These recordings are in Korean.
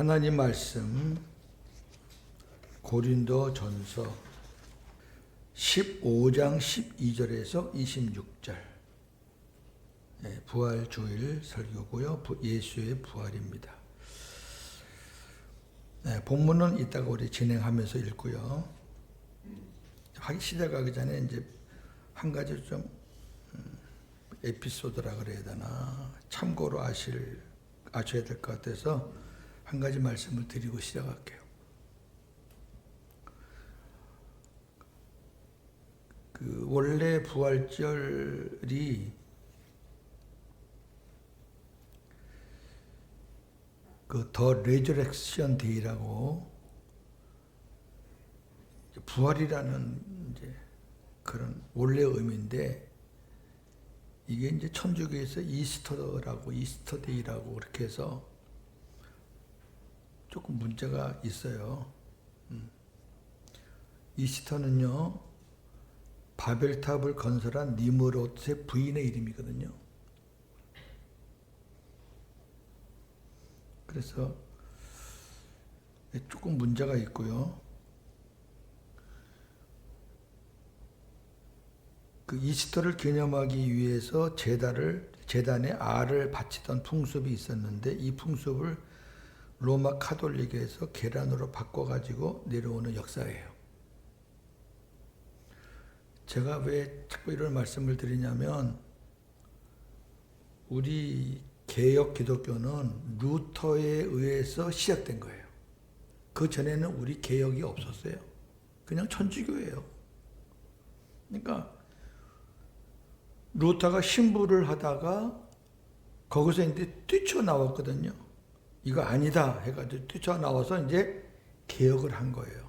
하나님 말씀 고린도 전서 15장 12절에서 26절 부활주일 설교고요. 예수의 부활입니다. 본문은 이따가 우리 진행하면서 읽고요. 시작하기 전에 이제 한 가지 좀 에피소드라 그래야 되나 참고로 아셔야 될 것 같아서 한 가지 말씀을 드리고 시작할게요. 원래 부활절이 더 레저렉션 데이라고 부활이라는 이제 그런 원래 의미인데 이게 이제 천주교에서 이스터 데이라고 그렇게 해서 조금 문제가 있어요. 이스터는요, 바벨탑을 건설한 니므롯의 부인의 이름이거든요. 그래서 조금 문제가 있고요. 그 이스터를 기념하기 위해서 제단에 알을 바치던 풍습이 있었는데 이 풍습을 로마 카톨릭에서 계란으로 바꿔가지고 내려오는 역사예요. 제가 왜 자꾸 이런 말씀을 드리냐면 우리 개역 기독교는 루터에 의해서 시작된 거예요. 그 전에는 우리 개역이 없었어요. 그냥 천주교예요. 그러니까 루터가 신부를 하다가 거기서 이제 뛰쳐나왔거든요. 이거 아니다 해가지고 뛰쳐나와서 이제 개혁을 한 거예요.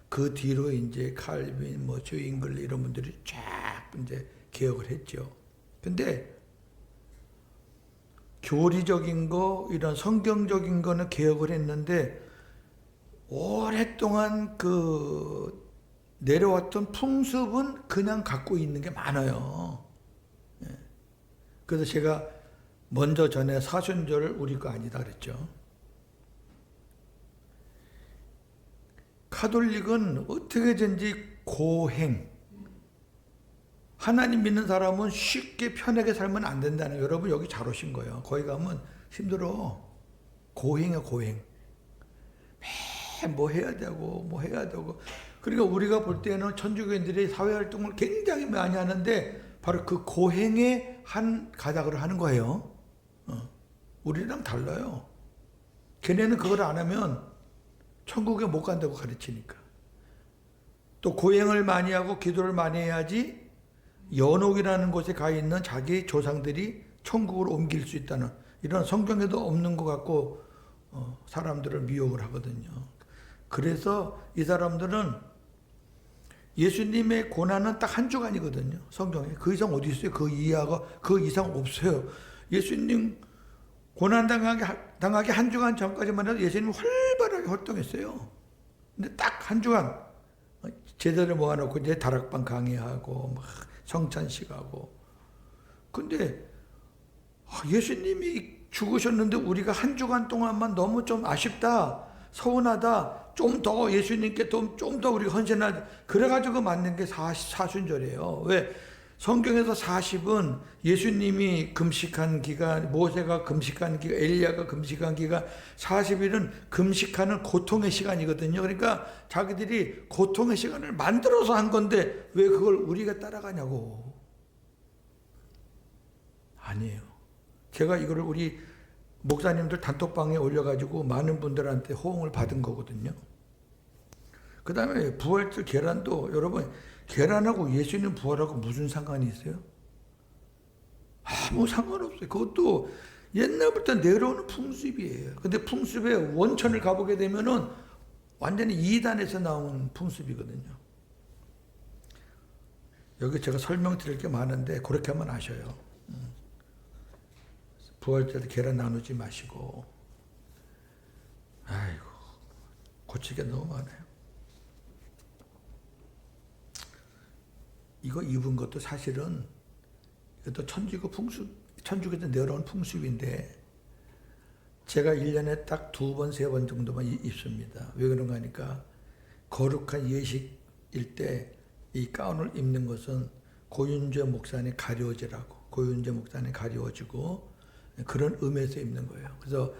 그 뒤로 이제 칼빈, 조잉글 이런 분들이 쫙 이제 개혁을 했죠. 근데 교리적인 거, 이런 성경적인 거는 개혁을 했는데 오랫동안 내려왔던 풍습은 그냥 갖고 있는 게 많아요. 그래서 제가 먼저 전에 사순절을 우리 거 아니다 그랬죠. 카톨릭은 어떻게든지 고행, 하나님 믿는 사람은 쉽게 편하게 살면 안 된다는, 여러분 여기 잘 오신 거예요. 거기 가면 힘들어. 고행이야, 고행. 뭐 해야 되고 그러니까 우리가 볼 때는 천주교인들이 사회활동을 굉장히 많이 하는데 바로 그 고행의 한 가닥으로 하는 거예요. 우리랑 달라요. 걔네는 그걸 안 하면 천국에 못 간다고 가르치니까. 또 고행을 많이 하고 기도를 많이 해야지 연옥이라는 곳에 가 있는 자기 조상들이 천국으로 옮길 수 있다는, 이런 성경에도 없는 것 같고 사람들을 미혹을 하거든요. 그래서 이 사람들은 예수님의 고난은 딱 한 주간이거든요. 성경에. 그 이상 어디 있어요? 그 이상 없어요. 예수님 고난 당하기 한 주간 전까지만 해도 예수님은 활발하게 활동했어요. 근데 딱 한 주간 제자를 모아놓고 이제 다락방 강의하고 막 성찬식 하고. 근데 예수님이 죽으셨는데 우리가 한 주간 동안만 너무 좀 아쉽다, 서운하다, 좀 더 예수님께 좀 더 우리가 헌신하자. 그래가지고 만든 게 사순절이에요. 왜? 성경에서 40은 예수님이 금식한 기간, 모세가 금식한 기간, 엘리야가 금식한 기간, 40일은 금식하는 고통의 시간이거든요. 그러니까 자기들이 고통의 시간을 만들어서 한 건데 왜 그걸 우리가 따라가냐고. 아니에요. 제가 이거를 우리 목사님들 단톡방에 올려가지고 많은 분들한테 호응을 받은 거거든요. 그 다음에 부활절 계란도, 여러분 계란하고 예수님 부활하고 무슨 상관이 있어요? 아무 상관없어요. 그것도 옛날부터 내려오는 풍습이에요. 근데 풍습의 원천을 가보게 되면은 완전히 이단에서 나온 풍습이거든요. 여기 제가 설명드릴 게 많은데 그렇게 하면 아셔요. 부활절 때 계란 나누지 마시고. 아이고, 고칠 게 너무 많아요. 이거 입은 것도 사실은 이것도 천주교 풍습, 천주교에서 내려온 풍습인데 제가 1년에 딱 2번, 3번 정도만 입습니다. 왜 그런가 하니까 거룩한 예식일 때 이 가운을 입는 것은 고윤재 목사님 가려지라고, 고윤재 목사님 가려지고 그런 의미에서 입는 거예요. 그래서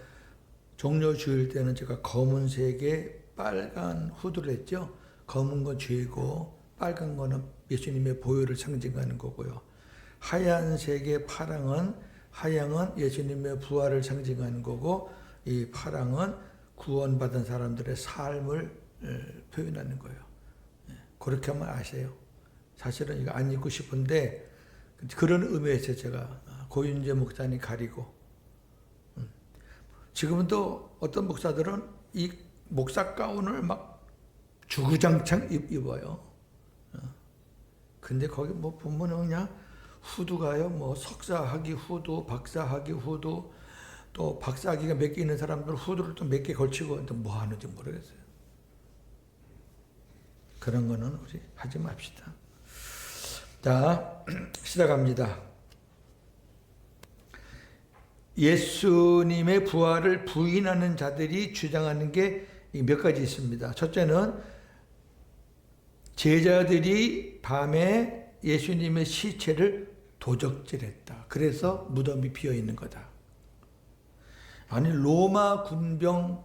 종려 주일 때는 제가 검은색에 빨간 후드를 했죠. 검은 건 죄고 빨간 거는 예수님의 보혈을 상징하는 거고요. 하얀색의 하양은 예수님의 부활을 상징하는 거고, 이 파랑은 구원받은 사람들의 삶을 표현하는 거예요. 그렇게 하면 아세요. 사실은 이거 안 입고 싶은데 그런 의미에서 제가 고윤재 목사님 가리고, 지금은 또 어떤 목사들은 이 목사 가운을 막 주구장창 입어요. 근데 거기 뭐 보면 그냥 후드가요, 뭐 석사학위 후드, 박사학위 후드, 또 박사학위가 몇 개 있는 사람들 후드를 또 몇 개 걸치고 또 뭐 하는지 모르겠어요. 그런 거는 우리 하지 맙시다. 자, 시작합니다. 예수님의 부활을 부인하는 자들이 주장하는 게 몇 가지 있습니다. 첫째는 제자들이 밤에 예수님의 시체를 도적질했다. 그래서 무덤이 비어 있는 거다. 아니, 로마 군병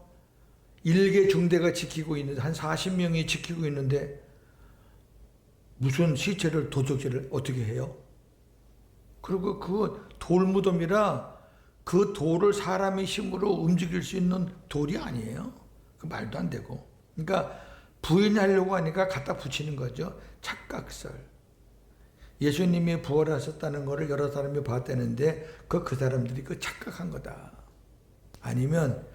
1개 중대가 지키고 있는데, 한 40명이 지키고 있는데 무슨 시체를 도적질을 어떻게 해요? 그리고 그 돌무덤이라 그 돌을 사람의 힘으로 움직일 수 있는 돌이 아니에요. 그 말도 안 되고. 그러니까 부인하려고 하니까 갖다 붙이는 거죠. 착각설. 예수님이 부활하셨다는 것을 여러 사람이 봤다는데 그 사람들이 그 착각한 거다. 아니면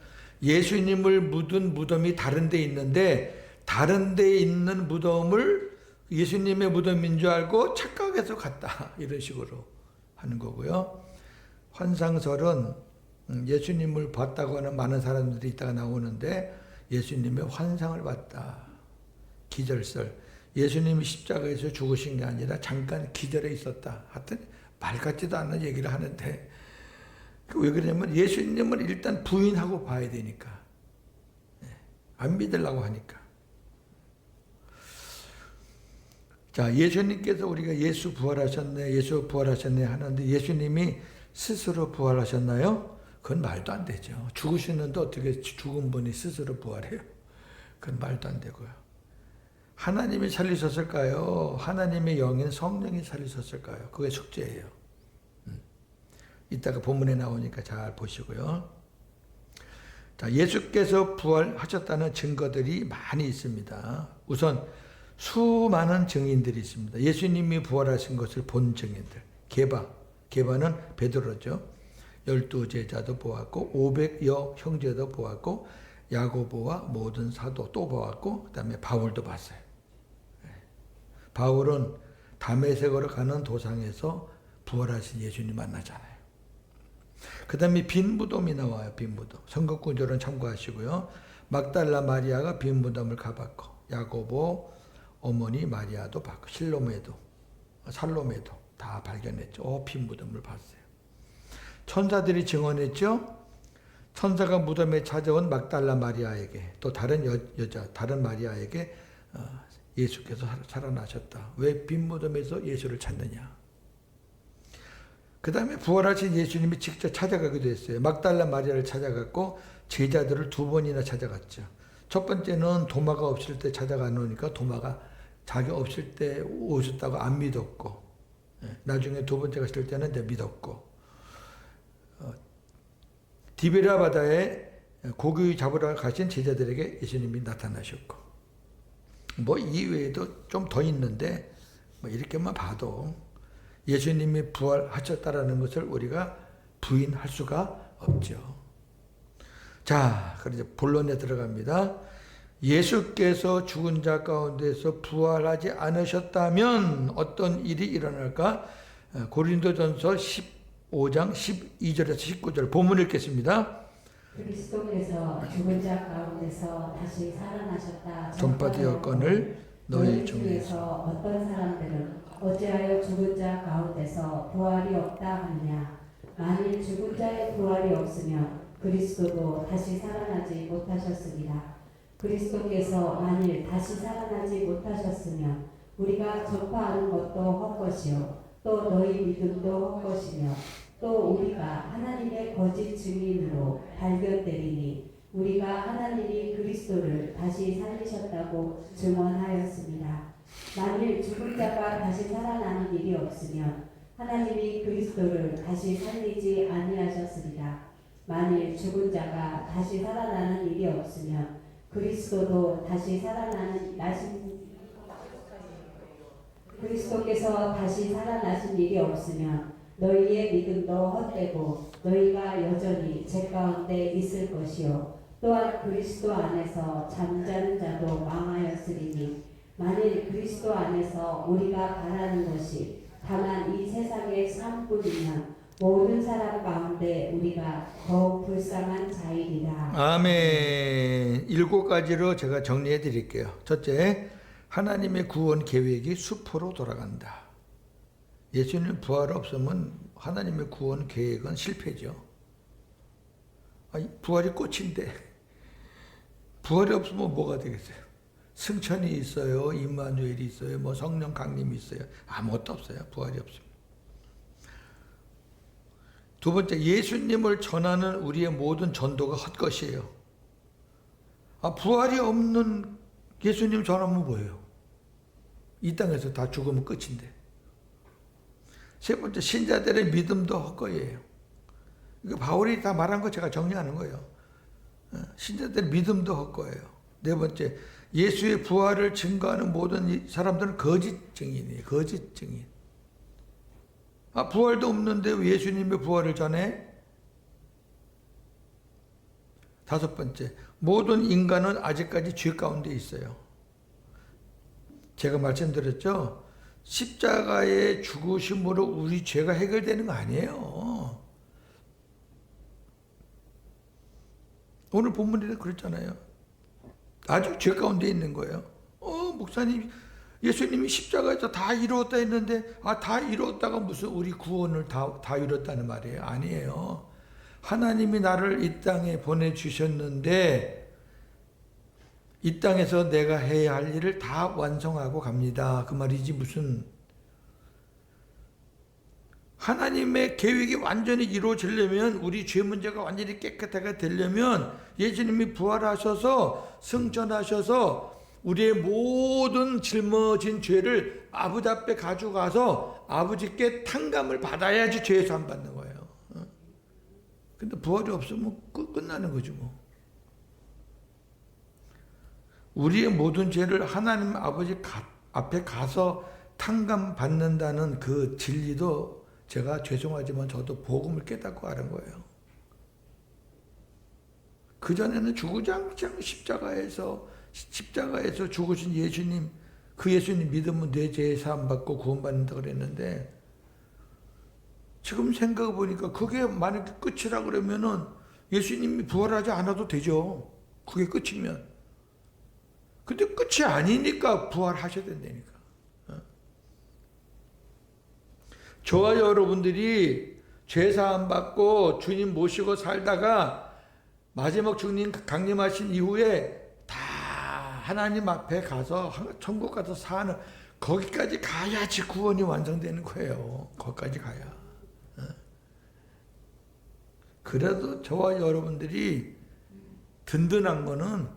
예수님을 묻은 무덤이 다른 데 있는데 다른 데 있는 무덤을 예수님의 무덤인 줄 알고 착각해서 갔다. 이런 식으로 하는 거고요. 환상설은 예수님을 봤다고 하는 많은 사람들이 있다가 나오는데 예수님의 환상을 봤다. 기절설. 예수님이 십자가에서 죽으신 게 아니라 잠깐 기절해 있었다. 하여튼 말 같지도 않은 얘기를 하는데, 왜 그러냐면 예수님을 일단 부인하고 봐야 되니까. 안 믿으려고 하니까. 자, 예수님께서 우리가 예수 부활하셨네 하는데 예수님이 스스로 부활하셨나요? 그건 말도 안 되죠. 죽으시는데 어떻게 죽은 분이 스스로 부활해요? 그건 말도 안 되고요. 하나님이 살리셨을까요? 하나님의 영인 성령이 살리셨을까요? 그게 숙제예요. 이따가 본문에 나오니까 잘 보시고요. 자, 예수께서 부활하셨다는 증거들이 많이 있습니다. 우선 수많은 증인들이 있습니다. 예수님이 부활하신 것을 본 증인들. 게바는 베드로죠. 12제자도 보았고 500여 형제도 보았고 야고보와 모든 사도 또 보았고, 그 다음에 바울도 봤어요. 바울은 다메섹으로 가는 도상에서 부활하신 예수님 만나잖아요. 그 다음에 빈 무덤이 나와요. 빈 무덤. 성경구절은 참고하시고요. 막달라 마리아가 빈 무덤을 가봤고, 야고보 어머니 마리아도 봤고, 살로메도 다 발견했죠. 빈 무덤을 봤어요. 천사들이 증언했죠. 천사가 무덤에 찾아온 막달라 마리아에게, 또 다른 다른 마리아에게 예수께서 살아나셨다. 왜 빈 무덤에서 예수를 찾느냐. 그 다음에 부활하신 예수님이 직접 찾아가기도 했어요. 막달라 마리아를 찾아갔고 제자들을 2번이나 찾아갔죠. 첫 번째는 도마가 없을 때 찾아가 놓으니까 도마가 자기 없을 때 오셨다고 안 믿었고, 나중에 2번째 갔을 때는 이제 믿었고, 디베랴 바다에 고기 잡으러 가신 제자들에게 예수님이 나타나셨고, 뭐 이외에도 좀 더 있는데 뭐 이렇게만 봐도 예수님이 부활하셨다라는 것을 우리가 부인할 수가 없죠. 자, 그럼 이제 본론에 들어갑니다. 예수께서 죽은 자 가운데서 부활하지 않으셨다면 어떤 일이 일어날까? 고린도전서 15장 12절에서 19절 본문 읽겠습니다. 그리스도께서 죽은 자 가운데서 다시 살아나셨다 전파되었거늘 너희 중에서 어떤 사람들은 어찌하여 죽은 자 가운데서 부활이 없다 하느냐. 만일 죽은 자의 부활이 없으면 그리스도도 다시 살아나지 못하셨습니다. 그리스도께서 만일 다시 살아나지 못하셨으면 우리가 전파하는 것도 헛것이요 또 너희 믿음도 헛것이며 또 우리가 하나님의 거짓 증인으로 발견되리니 우리가 하나님이 그리스도를 다시 살리셨다고 증언하였습니다. 만일 죽은 자가 다시 살아나는 일이 없으면 하나님이 그리스도를 다시 살리지 아니하셨으리라. 만일 죽은 자가 다시 살아나는 일이 없으면 그리스도도 다시 그리스도께서 다시 살아나신 일이 없으면 너희의 믿음도 헛되고 너희가 여전히 죄 가운데 있을 것이요 또한 그리스도 안에서 잠자는 자도 망하였으리니 만일 그리스도 안에서 우리가 바라는 것이 다만 이 세상의 삶뿐이면 모든 사람 가운데 우리가 더욱 불쌍한 자이리라. 아멘. 7가지로 제가 정리해 드릴게요. 첫째, 하나님의 구원 계획이 수포로 돌아간다. 예수님 부활 없으면 하나님의 구원 계획은 실패죠. 부활이 꽃인데 부활이 없으면 뭐가 되겠어요? 승천이 있어요, 임마누엘이 있어요, 뭐 성령 강림이 있어요. 아무것도 없어요. 부활이 없으면. 두 번째, 예수님을 전하는 우리의 모든 전도가 헛것이에요. 부활이 없는 예수님 전하면 뭐예요? 이 땅에서 다 죽으면 끝인데. 세 번째, 신자들의 믿음도 헛거예요. 이거 바울이 다 말한 거 제가 정리하는 거예요. 신자들의 믿음도 헛거예요. 네 번째, 예수의 부활을 증거하는 모든 사람들은 거짓 증인이에요. 거짓 증인. 부활도 없는데 왜 예수님의 부활을 전해? 다섯 번째, 모든 인간은 아직까지 죄 가운데 있어요. 제가 말씀드렸죠? 십자가의 죽으심으로 우리 죄가 해결되는 거 아니에요. 오늘 본문에도 그랬잖아요. 아주 죄 가운데 있는 거예요. 목사님, 예수님이 십자가에서 다 이루었다 했는데, 다 이루었다가 무슨 우리 구원을 다 이뤘다는 말이에요? 아니에요. 하나님이 나를 이 땅에 보내주셨는데, 이 땅에서 내가 해야 할 일을 다 완성하고 갑니다. 그 말이지 무슨. 하나님의 계획이 완전히 이루어지려면, 우리 죄 문제가 완전히 깨끗하게 되려면 예수님이 부활하셔서 승천하셔서 우리의 모든 짊어진 죄를 아버지 앞에 가져가서 아버지께 탕감을 받아야지 죄에서 안 받는 거예요. 근데 부활이 없으면 끝나는 거죠 뭐. 우리의 모든 죄를 하나님 아버지 앞에 가서 탕감 받는다는 그 진리도 제가 죄송하지만 저도 복음을 깨닫고 아는 거예요. 그전에는 주구장창 십자가에서 죽으신 예수님, 그 예수님 믿으면 내 죄 사함 받고 구원받는다 그랬는데, 지금 생각해 보니까 그게 만약에 끝이라 그러면은 예수님이 부활하지 않아도 되죠. 그게 끝이면. 근데 끝이 아니니까 부활하셔야 된다니까. 저와 여러분들이 죄 사함 받고 주님 모시고 살다가 마지막 주님 강림하신 이후에 다 하나님 앞에 가서 천국 가서 사는, 거기까지 가야지 구원이 완성되는 거예요. 거기까지 가야. 그래도 저와 여러분들이 든든한 거는,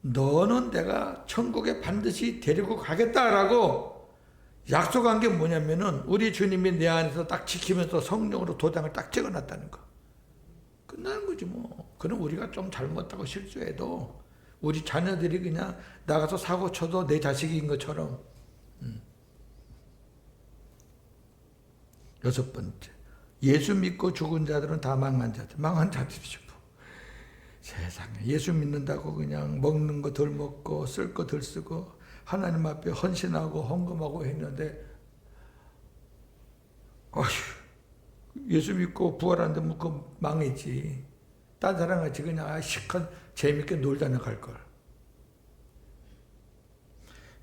너는 내가 천국에 반드시 데리고 가겠다라고 약속한 게 뭐냐면은, 우리 주님이 내 안에서 딱 지키면서 성령으로 도장을 딱 찍어놨다는 거. 끝나는 거지 뭐. 그럼 우리가 좀 잘못하고 실수해도 우리 자녀들이 그냥 나가서 사고 쳐도 내 자식인 것처럼. 여섯 번째, 예수 믿고 죽은 자들은 다 망한 자들. 망한 자들이죠. 세상에 예수 믿는다고 그냥 먹는 거 덜 먹고 쓸 거 덜 쓰고 하나님 앞에 헌신하고 헌금하고 했는데, 예수 믿고 부활하는데 뭐 망했지. 딴 사람같이 그냥 시컷 재밌게 놀다 나갈 걸.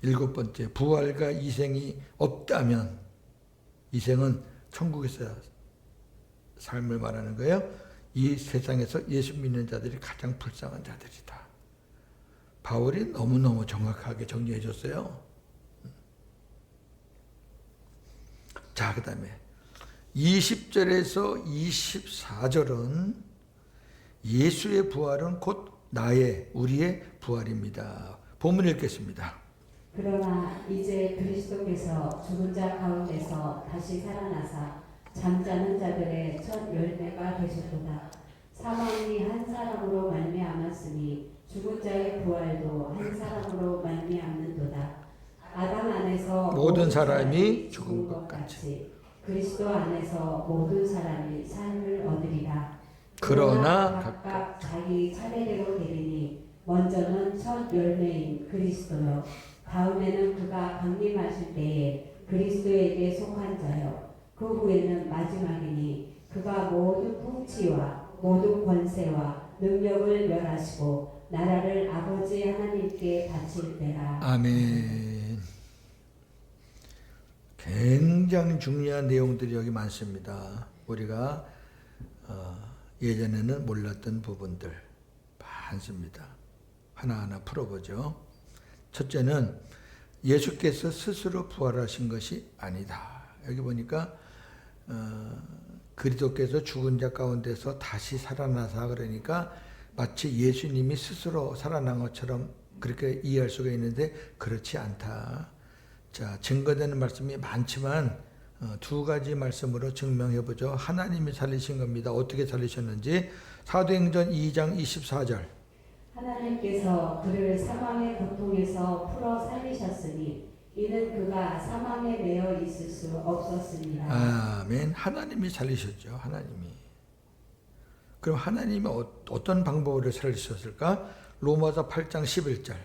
일곱 번째, 부활과 이생이 없다면, 이생은 천국에서 삶을 말하는 거예요. 이 세상에서 예수 믿는 자들이 가장 불쌍한 자들이다. 바울이 너무너무 정확하게 정리해 줬어요. 자, 그 다음에 20절에서 24절은 예수의 부활은 곧 나의, 우리의 부활입니다. 본문 읽겠습니다. 그러나 이제 그리스도께서 죽은 자 가운데서 다시 살아나사 잠자는 자들의 첫 열매가 되셨도다. 사망이 한 사람으로 말미암았으니 죽은 자의 부활도 한 사람으로 말미암는도다. 아담 안에서 모든 사람이 죽은 것 같이 그리스도 안에서 모든 사람이 삶을 얻으리라. 그러나 각각 자기 차례대로 되리니 먼저는 첫 열매인 그리스도요, 다음에는 그가 강림하실 때에 그리스도에게 속한 자요, 그 후에는 마지막이니 그가 모든 통치와 모든 권세와 능력을 멸하시고 나라를 아버지 하나님께 바칠 때라. 아멘. 굉장히 중요한 내용들이 여기 많습니다. 우리가 예전에는 몰랐던 부분들 많습니다. 하나하나 풀어보죠. 첫째는 예수께서 스스로 부활하신 것이 아니다. 여기 보니까 그리스도께서 죽은 자 가운데서 다시 살아나사, 그러니까 마치 예수님이 스스로 살아난 것처럼 그렇게 이해할 수가 있는데 그렇지 않다. 자, 증거되는 말씀이 많지만 두 가지 말씀으로 증명해 보죠. 하나님이 살리신 겁니다. 어떻게 살리셨는지 사도행전 2장 24절. 하나님께서 그를 사망의 고통에서 풀어 살리셨으니 이는 그가 사망에 매여 있을 수 없었습니다. 아멘. 하나님이 살리셨죠. 하나님이. 그럼 하나님이 어떤 방법으로 살리셨을까? 로마서 8장 11절.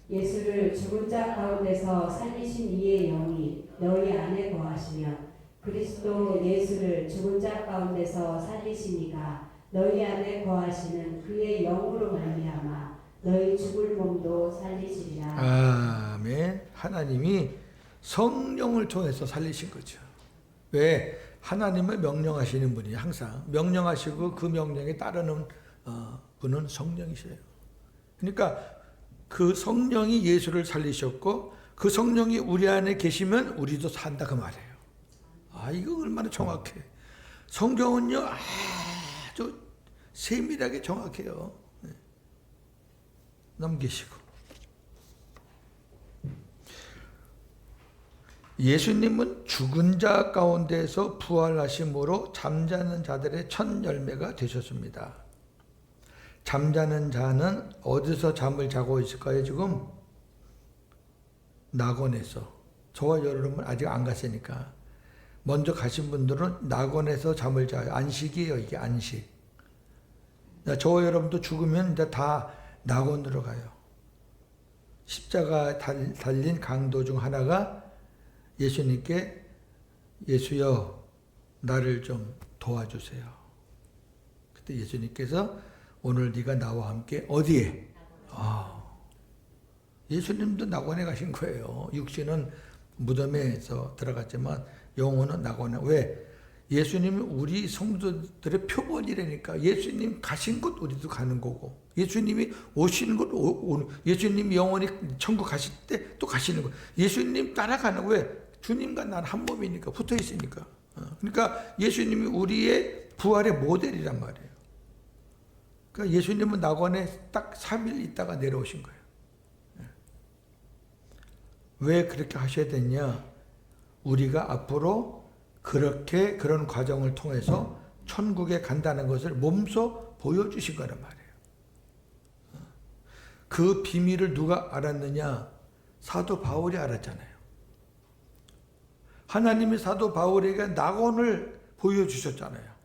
예수를 죽은 자 가운데서 살리신 이의 영이 너희 안에 거하시며 그리스도 예수를 죽은 자 가운데서 살리신 이가 너희 안에 거하시는 그의 영으로 말미암아 너희 죽을 몸도 살리시리라. 아멘. 하나님이 성령을 통해서 살리신 거죠. 왜? 하나님을 명령하시는 분이 항상 명령하시고 그 명령에 따르는 분은 성령이세요. 그러니까 그 성령이 예수를 살리셨고 그 성령이 우리 안에 계시면 우리도 산다 그 말이에요. 아, 이거 얼마나 정확해. 성경은요 아주 세밀하게 정확해요. 네. 넘기시고 예수님은 죽은 자 가운데서 부활하심으로 잠자는 자들의 첫 열매가 되셨습니다. 잠자는 자는 어디서 잠을 자고 있을까요? 지금 낙원에서. 저와 여러분은 아직 안 갔으니까 먼저 가신 분들은 낙원에서 잠을 자요. 안식이에요. 이게 안식. 저와 여러분도 죽으면 이제 다 낙원으로 가요. 십자가 달린 강도 중 하나가 예수님께 예수여 나를 좀 도와주세요. 그때 예수님께서 오늘 네가 나와 함께 어디에? 예수님도 낙원에 가신 거예요. 육신은 무덤에서 들어갔지만 영혼은 낙원에. 왜? 예수님이 우리 성도들의 표본이라니까. 예수님 가신 곳 우리도 가는 거고, 예수님이 오시는 곳, 예수님이 영원히 천국 가실 때 또 가시는 거. 예수님 따라가는 거. 왜? 주님과 난 한 몸이니까, 붙어 있으니까. 그러니까 예수님이 우리의 부활의 모델이란 말이에요. 그러니까 예수님은 낙원에 딱 3일 있다가 내려오신 거예요. 왜 그렇게 하셔야 되냐? 우리가 앞으로 그렇게 그런 과정을 통해서 천국에 간다는 것을 몸소 보여주신 거란 말이에요. 그 비밀을 누가 알았느냐? 사도 바울이 알았잖아요. 하나님이 사도 바울에게 낙원을 보여주셨잖아요.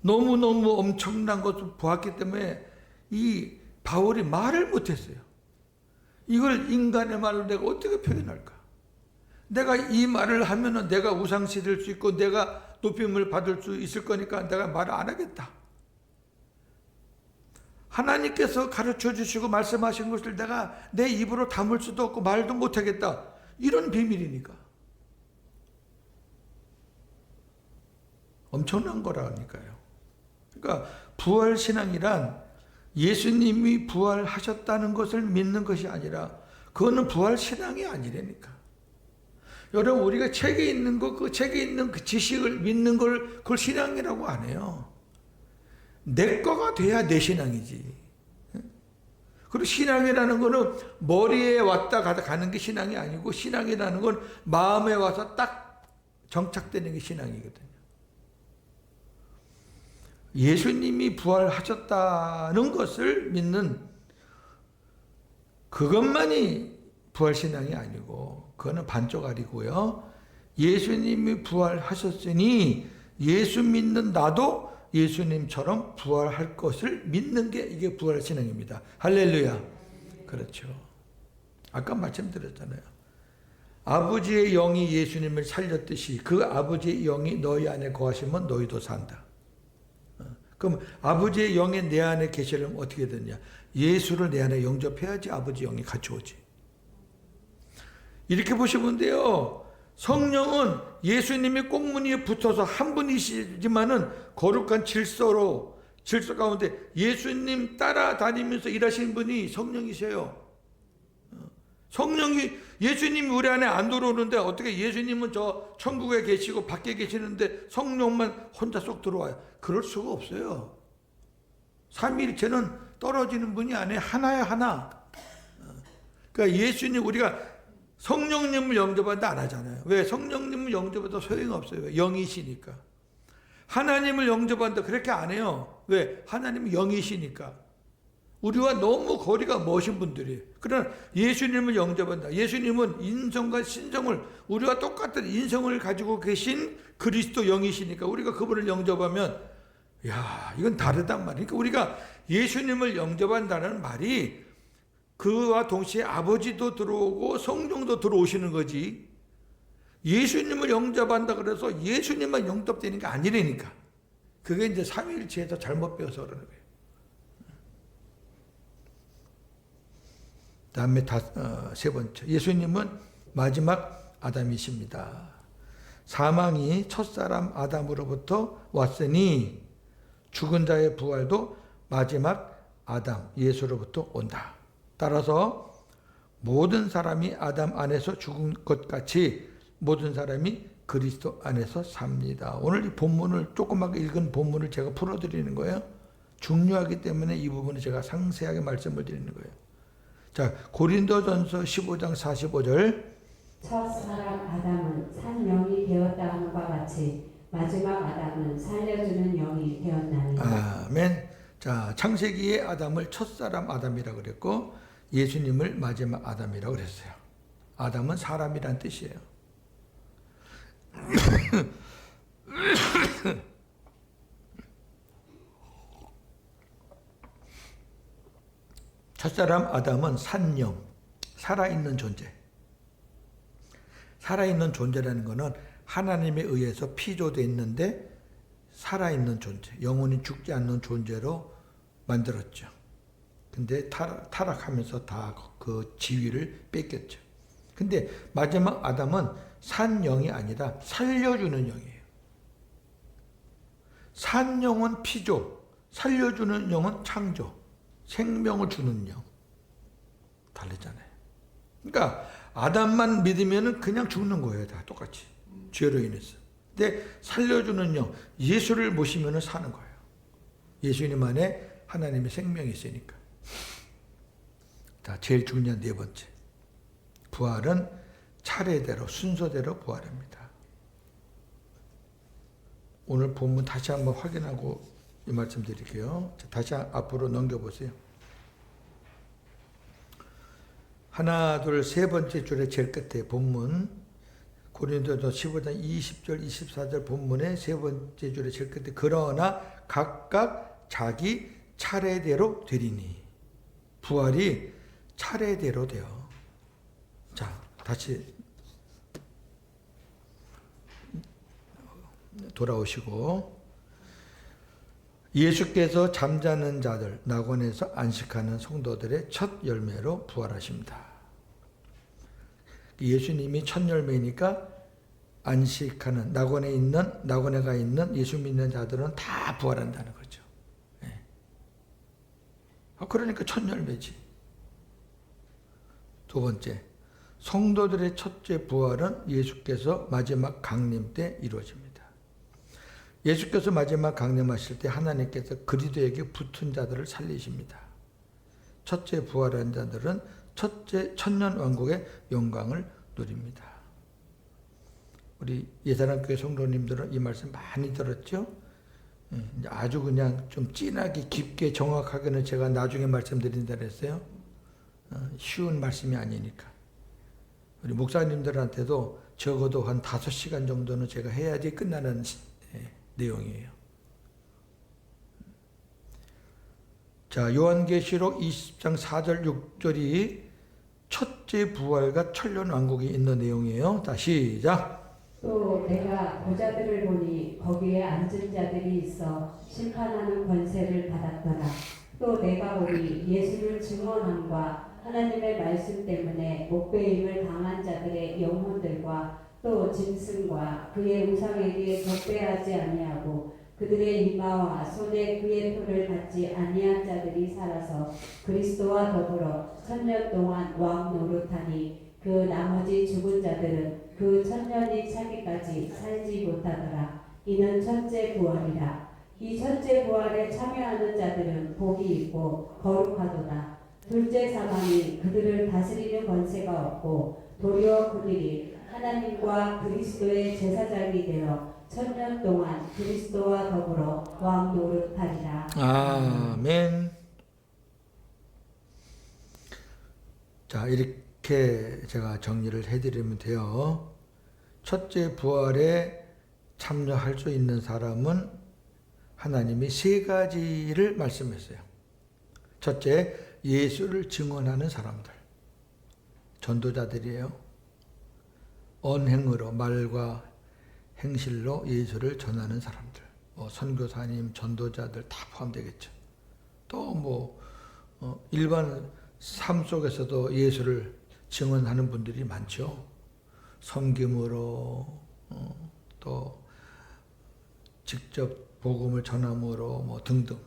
너무너무 엄청난 것을 보았기 때문에 이 바울이 말을 못했어요. 이걸 인간의 말로 내가 어떻게 표현할까? 내가 이 말을 하면은 내가 우상시 될 수 있고 내가 높임을 받을 수 있을 거니까 내가 말을 안 하겠다. 하나님께서 가르쳐 주시고 말씀하신 것을 내가 내 입으로 담을 수도 없고 말도 못 하겠다. 이런 비밀이니까. 엄청난 거라니까요. 그러니까 부활신앙이란 예수님이 부활하셨다는 것을 믿는 것이 아니라 그거는 부활신앙이 아니라니까. 여러분, 우리가 책에 있는 거, 그 책에 있는 그 지식을 믿는 걸 그걸 신앙이라고 안 해요. 내 거가 돼야 내 신앙이지. 그리고 신앙이라는 거는 머리에 왔다 가다 가는 게 신앙이 아니고, 신앙이라는 건 마음에 와서 딱 정착되는 게 신앙이거든요. 예수님이 부활하셨다는 것을 믿는 그것만이 부활신앙이 아니고, 그거는 반쪽알이고요. 예수님이 부활하셨으니 예수 믿는 나도 예수님처럼 부활할 것을 믿는 게 이게 부활신앙입니다. 할렐루야. 그렇죠. 아까 말씀드렸잖아요. 아버지의 영이 예수님을 살렸듯이 그 아버지의 영이 너희 안에 거하시면 너희도 산다. 그럼 아버지의 영이 내 안에 계시려면 어떻게 되냐? 예수를 내 안에 영접해야지 아버지 영이 같이 오지. 이렇게 보시면 돼요. 성령은 예수님이 꽁무니에 붙어서 한 분이시지만은 거룩한 질서 가운데 예수님 따라다니면서 일하시는 분이 성령이세요. 성령이, 예수님이 우리 안에 안 들어오는데 어떻게 예수님은 저 천국에 계시고 밖에 계시는데 성령만 혼자 쏙 들어와요? 그럴 수가 없어요. 삼위일체는 떨어지는 분이 아니에요. 하나야, 하나. 그러니까 예수님, 우리가 성령님을 영접한다 안 하잖아요. 왜? 성령님을 영접해도 소용없어요. 영이시니까. 하나님을 영접한다 그렇게 안 해요. 왜? 하나님은 영이시니까. 우리와 너무 거리가 먼 분들이에요. 그러나 예수님을 영접한다. 예수님은 인성과 신성을, 우리와 똑같은 인성을 가지고 계신 그리스도 영이시니까 우리가 그분을 영접하면, 야, 이건 다르단 말이에요. 그러니까 우리가 예수님을 영접한다는 말이 그와 동시에 아버지도 들어오고 성령도 들어오시는 거지. 예수님을 영접한다 그래서 예수님만 영접되는 게 아니라니까. 그게 이제 삼위일체에서 잘못 배워서 그러는 거예요. 다음에 세 번째, 예수님은 마지막 아담이십니다. 사망이 첫사람 아담으로부터 왔으니 죽은 자의 부활도 마지막 아담 예수로부터 온다. 따라서 모든 사람이 아담 안에서 죽은 것 같이 모든 사람이 그리스도 안에서 삽니다. 오늘 이 본문을, 조그맣게 읽은 본문을 제가 풀어드리는 거예요. 중요하기 때문에 이 부분을 제가 상세하게 말씀을 드리는 거예요. 자, 고린도전서 15장 45절. 첫 사람 아담은 산 영이 되었다 함과 같이 마지막 아담은 살려주는 영이 되었나니. 아멘. 자, 창세기의 아담을 첫사람 아담이라고 그랬고 예수님을 마지막 아담이라고 그랬어요. 아담은 사람이란 뜻이에요. 첫사람 아담은 산영, 살아있는 존재. 살아있는 존재라는 것은 하나님에 의해서 피조되어 있는데 살아있는 존재, 영원히 죽지 않는 존재로 만들었죠. 근데 타락하면서 다 그 지위를 뺏겼죠. 근데 마지막 아담은 산 영이 아니라 살려주는 영이에요. 산 영은 피조, 살려주는 영은 창조, 생명을 주는 영. 다르잖아요. 그러니까 아담만 믿으면 그냥 죽는 거예요. 다 똑같이. 죄로 인해서. 근데 살려주는 영, 예수를 모시면 사는 거예요. 예수님 안에 하나님의 생명이 있으니까. 자, 제일 중요한 네 번째. 부활은 차례대로, 순서대로 부활합니다. 오늘 본문 다시 한번 확인하고 이 말씀 드릴게요. 자, 다시 앞으로 넘겨보세요. 하나, 둘, 세 번째 줄의 제일 끝에 본문, 고린도서 15장 20절, 24절 본문의 세 번째 줄의 제일 끝에, 그러나 각각 자기 차례대로 되리니. 부활이 차례대로 돼요. 자, 다시 돌아오시고, 예수께서 잠자는 자들, 낙원에서 안식하는 성도들의 첫 열매로 부활하십니다. 예수님이 첫 열매니까 안식하는 낙원에가 있는 예수 믿는 자들은 다 부활한다는 거죠. 예. 그러니까 첫 열매지. 두 번째, 성도들의 첫째 부활은 예수께서 마지막 강림 때 이루어집니다. 예수께서 마지막 강림하실 때 하나님께서 그리스도에게 붙은 자들을 살리십니다. 첫째 부활한 자들은 첫째 천년 왕국의 영광을 누립니다. 우리 예사랑교회 성도님들은 이 말씀 많이 들었죠? 아주 그냥 좀 진하게 깊게 정확하게는 제가 나중에 말씀드린다 그랬어요. 쉬운 말씀이 아니니까. 우리 목사님들한테도 적어도 한 5시간 정도는 제가 해야지 끝나는 내용이에요. 자, 요한계시록 20장 4절 6절이 첫째 부활과 천년 왕국이 있는 내용이에요. 다 시작. 또 내가 보좌들을 보니 거기에 앉은 자들이 있어 심판하는 권세를 받았더라. 또 내가 보니 예수를 증언함과 하나님의 말씀 때문에 목배임을 당한 자들의 영혼들과 또 짐승과 그의 우상에게 경배하지 아니하고 그들의 이마와 손에 그의 표를 받지 아니한 자들이 살아서 그리스도와 더불어 천년 동안 왕 노릇하니 그 나머지 죽은 자들은 그 천년이 차기까지 살지 못하더라. 이는 첫째 부활이라. 이 첫째 부활에 참여하는 자들은 복이 있고 거룩하도다. 둘째 사망이 그들을 다스리는 권세가 없고 도리어 그들이 하나님과 그리스도의 제사장이 되어 천년 동안 그리스도와 더불어 왕 노릇하리라. 아멘. 자, 이렇게 제가 정리를 해드리면 돼요. 첫째 부활에 참여할 수 있는 사람은 하나님이 3가지를 말씀했어요. 첫째, 예수를 증언하는 사람들. 전도자들이에요. 언행으로, 말과 행실로 예수를 전하는 사람들. 선교사님, 전도자들 다 포함되겠죠. 또 일반 삶 속에서도 예수를 증언하는 분들이 많죠. 섬김으로, 또 직접 복음을 전함으로 등등.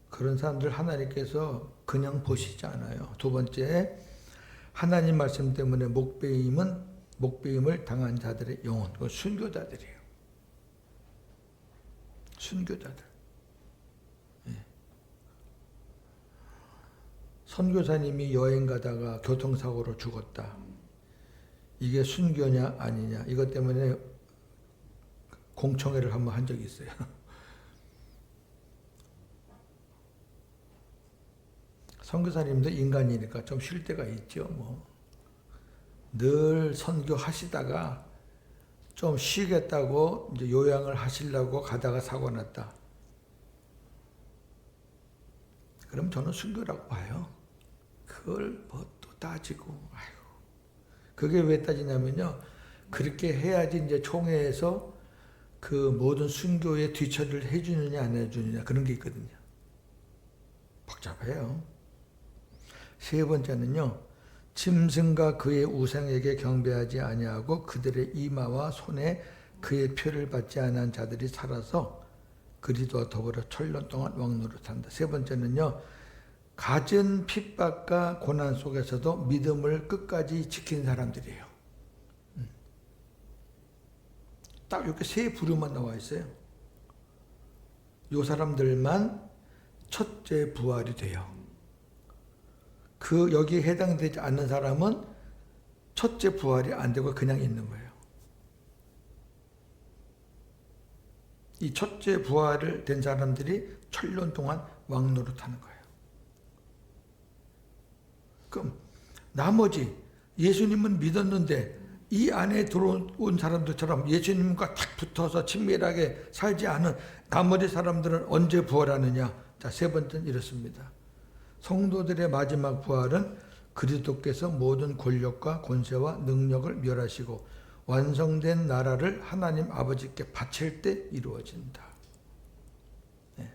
그런 사람들 하나님께서 그냥 보시지 않아요. 두 번째, 하나님 말씀 때문에 목배임을 당한 자들의 영혼, 그건 순교자들이에요. 순교자들. 선교사님이 여행 가다가 교통사고로 죽었다. 이게 순교냐 아니냐, 이것 때문에 공청회를 한번 한 적이 있어요. 선교사님도 인간이니까 좀 쉴 때가 있죠. 늘 선교하시다가 좀 쉬겠다고 이제 요양을 하시려고 가다가 사고 났다. 그럼 저는 순교라고 봐요. 그걸 또 따지고, 아이고. 그게 왜 따지냐면요. 그렇게 해야지 이제 총회에서 그 모든 순교의 뒤처리를 해주느냐 안 해주느냐 그런 게 있거든요. 복잡해요. 세 번째는요. 짐승과 그의 우상에게 경배하지 아니하고 그들의 이마와 손에 그의 표를 받지 않은 자들이 살아서 그리스도와 더불어 천년 동안 왕노릇한다. 세 번째는요. 갖은 핍박과 고난 속에서도 믿음을 끝까지 지킨 사람들이에요. 딱 이렇게 세 부류만 나와 있어요. 이 사람들만 첫째 부활이 돼요. 여기에 해당되지 않는 사람은 첫째 부활이 안 되고 그냥 있는 거예요. 이 첫째 부활을 된 사람들이 천년 동안 왕노릇하는 거예요. 그럼 나머지 예수님은 믿었는데 이 안에 들어온 사람들처럼 예수님과 탁 붙어서 친밀하게 살지 않은 나머지 사람들은 언제 부활하느냐? 자, 세 번째는 이렇습니다. 성도들의 마지막 부활은 그리스도께서 모든 권력과 권세와 능력을 멸하시고 완성된 나라를 하나님 아버지께 바칠 때 이루어진다. 네.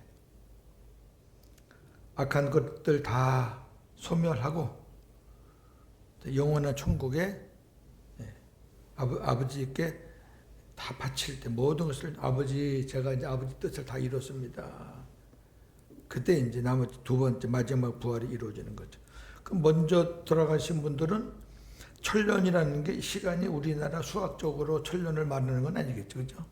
악한 것들 다 소멸하고 영원한 천국에 아버지께 다 바칠 때 모든 것을 아버지 제가 이제 아버지 뜻을 다 이뤘습니다. 그때 이제 나머지 두 번째 마지막 부활이 이루어지는 거죠. 그 먼저 돌아가신 분들은 천년이라는 게 시간이 우리나라 수학적으로 천년을 말하는 건 아니겠죠, 그죠?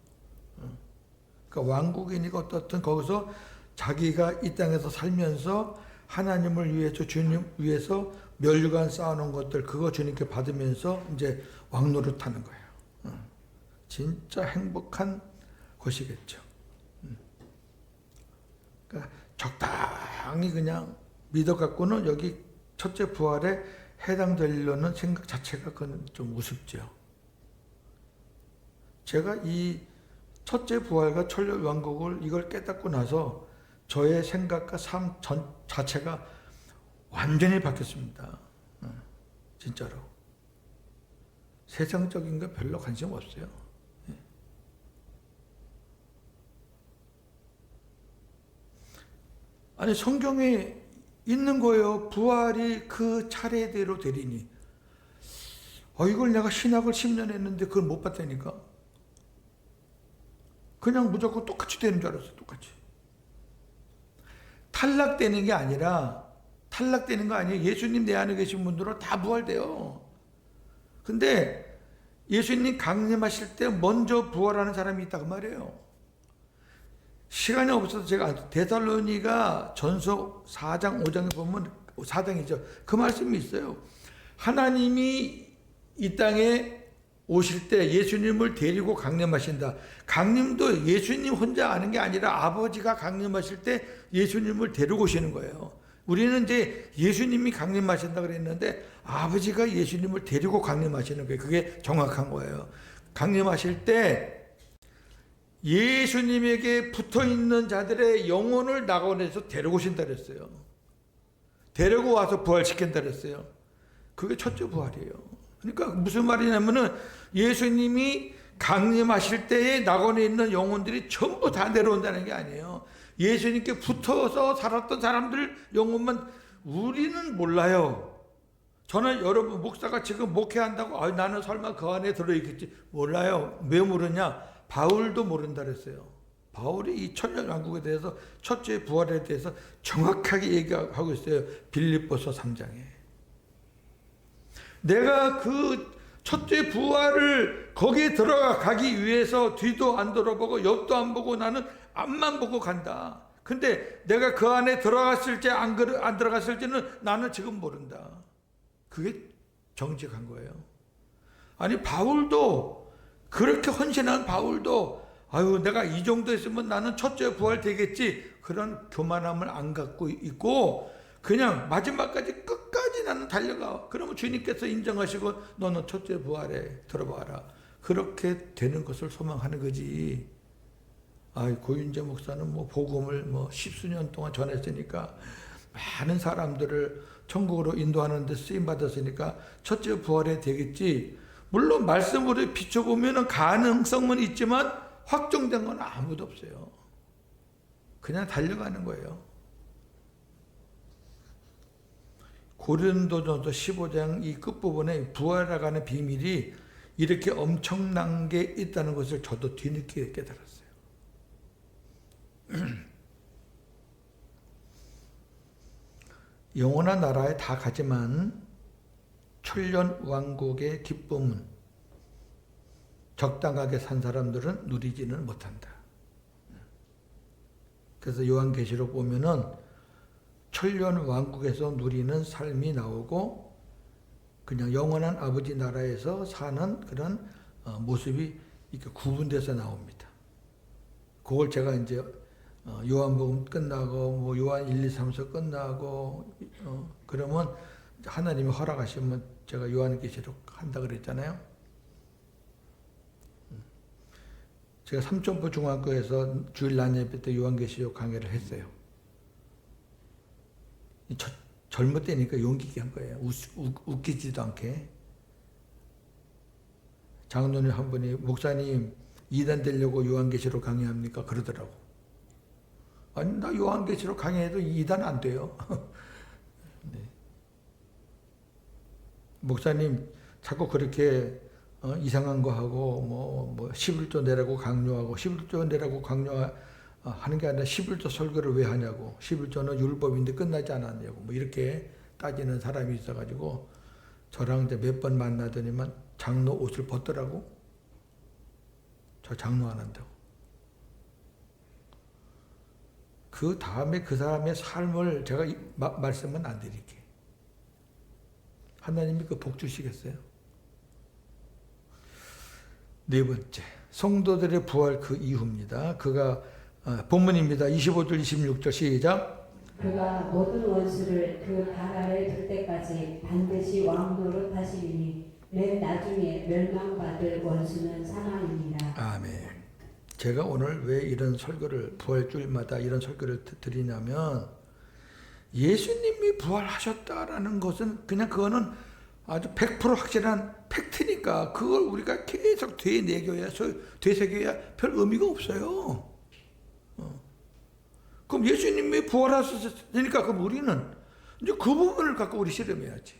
그러니까 왕국이니까 어떻든 거기서 자기가 이 땅에서 살면서 하나님을 위해서 주님 위해서 멸류관 쌓아놓은 것들 그거 주님께 받으면서 이제 왕노릇하는 거예요. 진짜 행복한 것이겠죠. 그러니까 적당히 그냥 믿어 갖고는 여기 첫째 부활에 해당되려는 생각 자체가 그건 좀 우습죠. 제가 이 첫째 부활과 천년 왕국을 이걸 깨닫고 나서 저의 생각과 삶 전 자체가 완전히 바뀌었습니다. 진짜로. 세상적인 거 별로 관심 없어요. 아니 성경에 있는 거예요. 부활이 그 차례대로 되리니. 이걸 내가 신학을 10년 했는데 그걸 못 봤다니까. 그냥 무조건 똑같이 되는 줄 알았어. 똑같이. 탈락되는 게 아니라 탈락되는 거 아니에요. 예수님 내 안에 계신 분들은 다 부활돼요. 근데 예수님 강림하실 때 먼저 부활하는 사람이 있다고 말이에요. 시간이 없어서 제가 데살로니가 전서 4장 5장에 보면 4장이죠. 그 말씀이 있어요. 하나님이 이 땅에 오실 때 예수님을 데리고 강림하신다. 강림도 예수님 혼자 아는 게 아니라 아버지가 강림하실 때 예수님을 데리고 오시는 거예요. 우리는 이제 예수님이 강림하신다 그랬는데 아버지가 예수님을 데리고 강림하시는 거예요. 그게 정확한 거예요. 강림하실 때 예수님에게 붙어있는 자들의 영혼을 낙원에서 데리고 오신다 그랬어요. 데리고 와서 부활시킨다 그랬어요. 그게 첫째 부활이에요. 그러니까 무슨 말이냐면은 예수님이 강림하실 때에 낙원에 있는 영혼들이 전부 다 내려온다는 게 아니에요. 예수님께 붙어서 살았던 사람들 영혼만 우리는 몰라요. 저는 여러분 목사가 지금 목회한다고 나는 설마 그 안에 들어있겠지 몰라요. 왜 모르냐? 바울도 모른다 그랬어요. 바울이 이 천년왕국에 대해서 첫째 부활에 대해서 정확하게 얘기하고 있어요. 빌립보서 3장에. 내가 그 첫째 부활을 거기에 들어가기 위해서 뒤도 안 돌아보고 옆도 안 보고 나는 앞만 보고 간다. 근데 내가 그 안에 들어갔을지 안 들어갔을지는 나는 지금 모른다. 그게 정직한 거예요. 아니 바울도 그렇게 헌신한 바울도 내가 이 정도 했으면 나는 첫째 부활 되겠지. 그런 교만함을 안 갖고 있고 그냥 마지막까지 끝까지 나는 달려가. 그러면 주님께서 인정하시고 너는 첫째 부활에 들어봐라. 그렇게 되는 것을 소망하는 거지. 고윤재 목사는 복음을 10수년 동안 전했으니까 많은 사람들을 천국으로 인도하는 데 쓰임 받았으니까 첫째 부활에 되겠지. 물론 말씀으로 비춰보면 가능성은 있지만 확정된 건 아무도 없어요. 그냥 달려가는 거예요. 고린도전서 15장 이 끝부분에 부활하가는 비밀이 이렇게 엄청난 게 있다는 것을 저도 뒤늦게 깨달았어요. 영원한 나라에 다 가지만 천년 왕국의 기쁨은 적당하게 산 사람들은 누리지는 못한다. 그래서 요한계시록 보면은 천년 왕국에서 누리는 삶이 나오고 그냥 영원한 아버지 나라에서 사는 그런 모습이 이렇게 구분돼서 나옵니다. 그걸 제가 이제 요한복음 끝나고 요한 1, 2, 3서 끝나고 그러면 하나님이 허락하시면 제가 요한계시록 한다 그랬잖아요. 제가 삼천포 중학교에서 주일 낮 예배 때 요한계시록 강의를 했어요. 젊을 때니까 용기 있게 한 거예요. 웃기지도 않게. 장로님 한 분이 목사님 2단 되려고 요한계시록 강의합니까? 그러더라고. 아니 나 요한계시록 강의해도 2단 안 돼요. 네. 목사님 자꾸 그렇게 이상한 거 하고 뭐 11조 내라고 강요하고 11조 내라고 강요하는 게 아니라 11조 설교를 왜 하냐고 11조는 율법인데 끝나지 않았냐고 뭐 이렇게 따지는 사람이 있어가지고 저랑 이제 몇 번 만나더니만 장로 옷을 벗더라고. 저 장로 안 한다고. 그 다음에 그 사람의 삶을 제가 말씀은 안 드릴게. 하나님이 그 복 주시겠어요? 네 번째, 성도들의 부활 그 이후입니다. 그가 본문입니다. 25절 26절 시작. 그가 모든 원수를 그 발 아래 둘 때까지 반드시 왕 노릇하시리니 맨 나중에 멸망받을 원수는 사망입니다. 아멘. 제가 오늘 왜 이런 설교를 부활주일마다 이런 설교를 드리냐면 예수님이 부활하셨다라는 것은 그냥 그거는 아주 100% 확실한 팩트니까 그걸 우리가 계속 되새겨야 별 의미가 없어요. 그럼 예수님이 부활하셨으니까 그럼 우리는 이제 그 부분을 갖고 우리 실험해야지.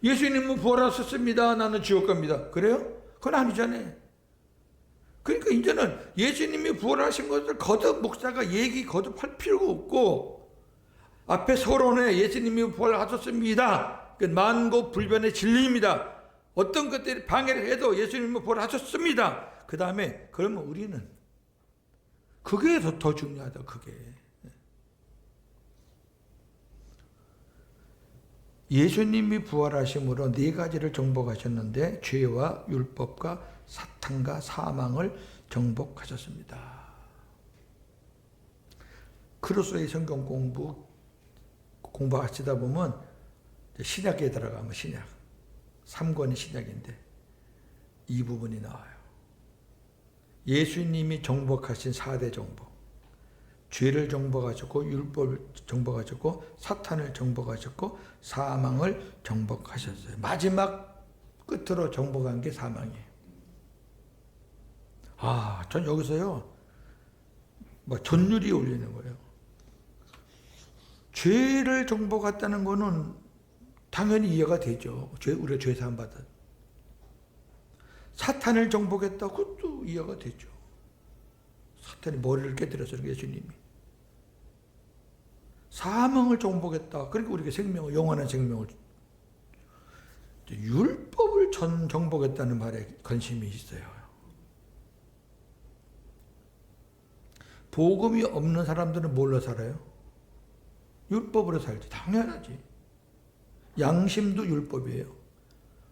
예수님은 부활하셨습니다. 나는 지옥 갑니다. 그래요? 그건 아니잖아요. 그러니까 이제는 예수님이 부활하신 것을 거듭 목사가 거듭할 필요가 없고 앞에 서론에 예수님이 부활하셨습니다. 만고불변의 진리입니다. 어떤 것들이 방해를 해도 예수님이 부활하셨습니다. 그 다음에 그러면 우리는 그게 더 중요하다. 그게 예수님이 부활하심으로 네 가지를 정복하셨는데 죄와 율법과 사탄과 사망을 정복하셨습니다. 크루소의 성경 공부하시다 보면 신약에 들어가면 신약 3권이 신약인데 이 부분이 나와요. 예수님이 정복하신 4대 정복, 죄를 정복하셨고 율법을 정복하셨고 사탄을 정복하셨고 사망을 정복하셨어요. 마지막 끝으로 정복한 게 사망이에요. 전 여기서요 전율이 울리는 거예요. 죄를 정복했다는 거는 당연히 이해가 되죠. 우리가 죄 사함 받은. 사탄을 정복했다, 그것도 이해가 되죠. 사탄이 머리를 깨뜨렸어요, 예수님이. 사망을 정복했다. 그러니까 우리가 생명을, 영원한 생명을. 율법을 정복했다는 말에 관심이 있어요. 복음이 없는 사람들은 뭘로 살아요? 율법으로 살지. 당연하지. 양심도 율법이에요.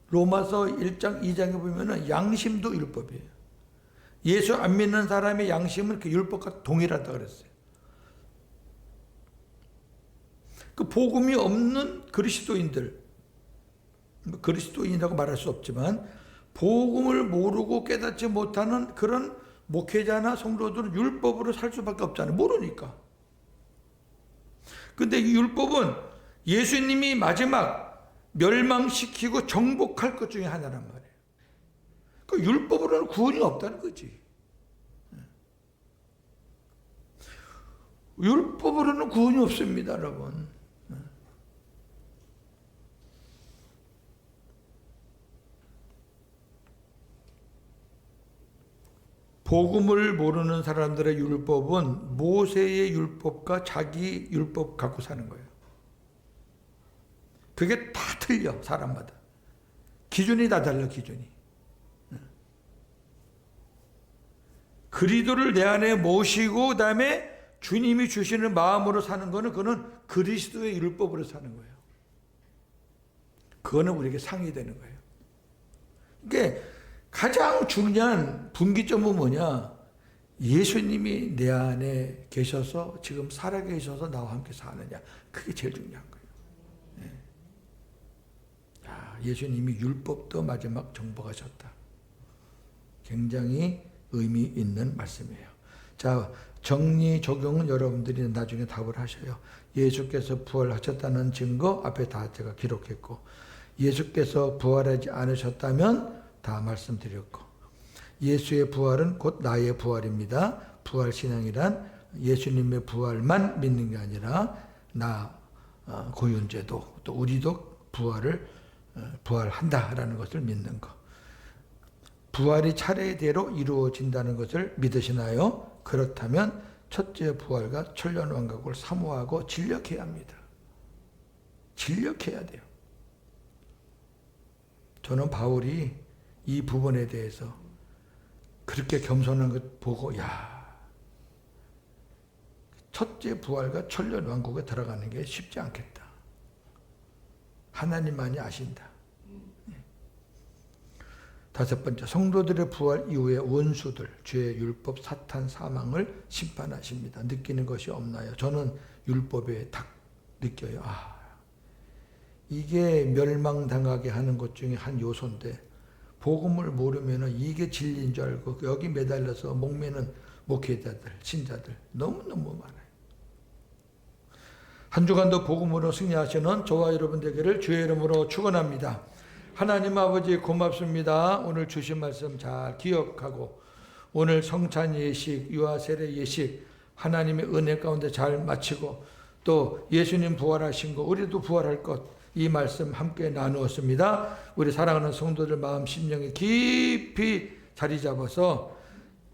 로마서 1장 2장에 보면은 양심도 율법이에요. 예수 안 믿는 사람의 양심은 그 율법과 동일하다 그랬어요. 그 복음이 없는 그리스도인들, 그리스도인이라고 말할 수 없지만 복음을 모르고 깨닫지 못하는 그런 목회자나 성도들은 율법으로 살 수밖에 없잖아요. 모르니까. 근데 이 율법은 예수님이 마지막 멸망시키고 정복할 것 중에 하나란 말이에요. 그 율법으로는 구원이 없다는 거지. 율법으로는 구원이 없습니다, 여러분. 복음을 모르는 사람들의 율법은 모세의 율법과 자기 율법 갖고 사는 거예요. 그게 다 틀려, 사람마다. 기준이 다 달라, 기준이. 그리스도를 내 안에 모시고 그다음에 주님이 주시는 마음으로 사는 거는 그거는 그리스도의 율법으로 사는 거예요. 그거는 우리에게 상이되는 거예요. 그러니까 가장 중요한 분기점은 뭐냐? 예수님이 내 안에 계셔서 지금 살아계셔서 나와 함께 사느냐. 그게 제일 중요한 거예요. 예수님이 율법도 마지막 정복하셨다. 굉장히 의미 있는 말씀이에요. 자, 정리 적용은 여러분들이 나중에 답을 하셔요. 예수께서 부활하셨다는 증거 앞에 다 제가 기록했고, 예수께서 부활하지 않으셨다면 다 말씀드렸고, 예수의 부활은 곧 나의 부활입니다. 부활신앙이란 예수님의 부활만 믿는 게 아니라 나 고윤재도 또 우리도 부활을 부활한다라는 것을 믿는 것. 부활이 차례대로 이루어진다는 것을 믿으시나요? 그렇다면 첫째 부활과 천년왕국을 사모하고 진력해야 합니다. 진력해야 돼요. 저는 바울이 이 부분에 대해서 그렇게 겸손한 것 보고 첫째 부활과 천년왕국에 들어가는 게 쉽지 않겠다. 하나님만이 아신다. 다섯 번째, 성도들의 부활 이후에 원수들, 죄, 율법, 사탄, 사망을 심판하십니다. 느끼는 것이 없나요? 저는 율법에 딱 느껴요. 이게 멸망당하게 하는 것 중에 한 요소인데 복음을 모르면 이게 진리인 줄 알고 여기 매달려서 목매는 목회자들, 신자들 너무너무 많아요. 한 주간도 복음으로 승리하시는 저와 여러분 되기를 주의 이름으로 축원합니다. 하나님 아버지 고맙습니다. 오늘 주신 말씀 잘 기억하고 오늘 성찬 예식, 유아 세례 예식 하나님의 은혜 가운데 잘 마치고 또 예수님 부활하신 것 우리도 부활할 것 이 말씀 함께 나누었습니다. 우리 사랑하는 성도들 마음 심령에 깊이 자리 잡아서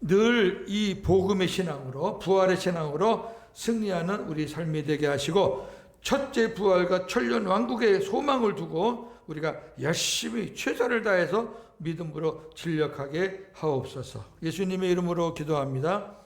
늘 이 복음의 신앙으로 부활의 신앙으로 승리하는 우리 삶이 되게 하시고 첫째 부활과 천년 왕국의 소망을 두고 우리가 열심히 최선을 다해서 믿음으로 진력하게 하옵소서. 예수님의 이름으로 기도합니다.